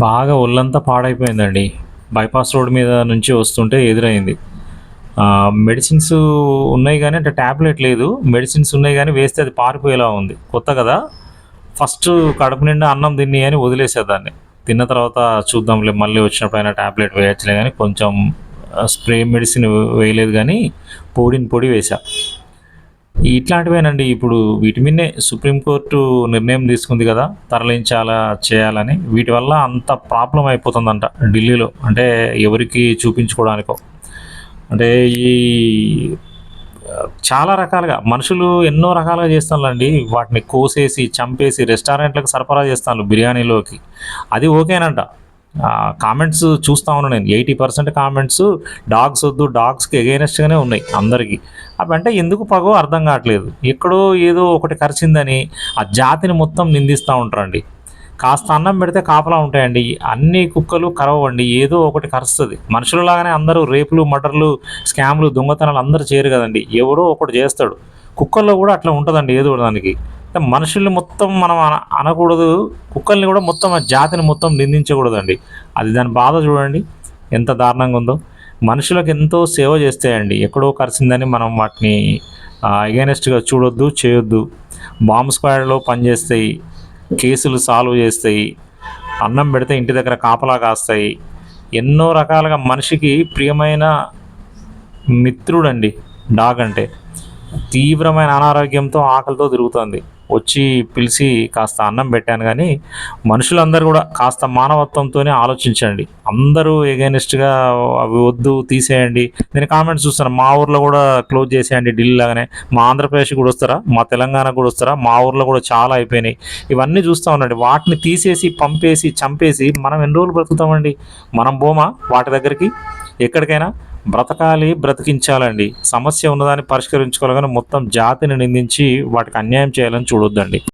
బాగా ఒళ్ళంతా పాడైపోయిందండి. Bypass road మీద నుంచి వస్తుంటే ఎదురైంది. మెడిసిన్స్ ఉన్నాయి గానీ అంటే టాబ్లెట్ లేదు. మెడిసిన్స్ ఉన్నాయి గానీ వేస్తే అది పారిపోయేలా ఉంది. కొత్త గదా! ఫస్టు కడుపు నిండా అన్నం తిని అని వదిలేసా దాన్ని. తిన్న తర్వాత చూద్దాంలే మళ్ళీ వచ్చినప్పుడైనా టాబ్లెట్ వేయచ్చులే గానీ కొంచెం స్ప్రే మెడిసిన్ వేయలేదు గానీ పొడిని పొడి వేశా. ఇట్లాంటివేనండి ఇప్పుడు వీటి మీదనే సుప్రీంకోర్టు నిర్ణయం తీసుకుంది కదా తరలించాలా చేయాలని. వీటి వల్ల అంత ప్రాబ్లం అయిపోతుందంట ఢిల్లీలో. అంటే ఎవరికి చూపించుకోవడానికో అంటే ఈ చాలా రకాలుగా మనుషులు ఎన్నో రకాలుగా చేస్తానులండి వాటిని కోసేసి చంపేసి రెస్టారెంట్లకు సరఫరా చేస్తాను బిర్యానీలోకి. అది ఓకేనంట. కామెంట్స్ చూస్తా ఉన్నాను నేను. 80% కామెంట్స్ డాగ్స్ వద్దు, డాగ్స్కి ఎగైనెస్ట్గానే ఉన్నాయి అందరికీ. అవంటే ఎందుకు పగో అర్థం కావట్లేదు. ఎక్కడో ఏదో ఒకటి కరిచిందని ఆ జాతిని మొత్తం నిందిస్తూ ఉంటారండి. కాస్త అన్నం పెడితే కాపలా ఉంటాయండి. అన్ని కుక్కలు కరవండి, ఏదో ఒకటి కరుస్తుంది. మనుషులలాగానే అందరూ రేపులు మర్డర్లు స్కామ్లు దొంగతనాలు అందరూ చేయరు కదండి, ఎవడో ఒకటి చేస్తాడు. కుక్కల్లో కూడా అట్లా ఉంటుందండి ఏదో ఒకటి దానికి. అంటే మనుషుల్ని మొత్తం మనం అనకూడదు, కుక్కల్ని కూడా మొత్తం ఆ జాతిని మొత్తం నిందించకూడదండి. అది దాని బాధ చూడండి ఎంత దారుణంగా ఉందో. మనుషులకు ఎంతో సేవ చేస్తాయండి, ఎక్కడో కరిసిందని మనం వాటిని అగైనెస్ట్గా చూడొద్దు చేయొద్దు. బాంబ్ స్క్వాడ్లో పనిచేస్తాయి, కేసులు సాల్వ్ చేస్తాయి, అన్నం పెడితే ఇంటి దగ్గర కాపలా కాస్తాయి. ఎన్నో రకాలుగా మనిషికి ప్రియమైన మిత్రుడండి డాగ్ అంటే. తీవ్రమైన అనారోగ్యంతో ఆకలితో తిరుగుతుంది, వచ్చి పిలిచి కాస్త అన్నం పెట్టాను. కానీ మనుషులందరూ కూడా కాస్త మానవత్వంతోనే ఆలోచించండి. అందరూ ఎగైనెస్ట్గా అవి వద్దు తీసేయండి. నేను కామెంట్స్ చూస్తాను, మా ఊర్లో కూడా క్లోజ్ చేసేయండి ఢిల్లీ లాగానే. మా ఆంధ్రప్రదేశ్ కూడా వస్తారా, మా తెలంగాణ కూడా వస్తారా, మా ఊర్లో కూడా చాలా అయిపోయినాయి. ఇవన్నీ చూస్తూ ఉండండి. వాటిని తీసేసి పంపేసి చంపేసి మనం ఎన్ని రోజులు బ్రతుకుతామండి? మనం పోమా వాటి దగ్గరికి? ఎక్కడికైనా బ్రతకాలి, బ్రతికించాలండి. సమస్య ఉన్నదాన్ని పరిష్కరించుకోవాలి కానీ మొత్తం జాతిని నిందించి వాటికి అన్యాయం చేయాలని చూడొద్దండి.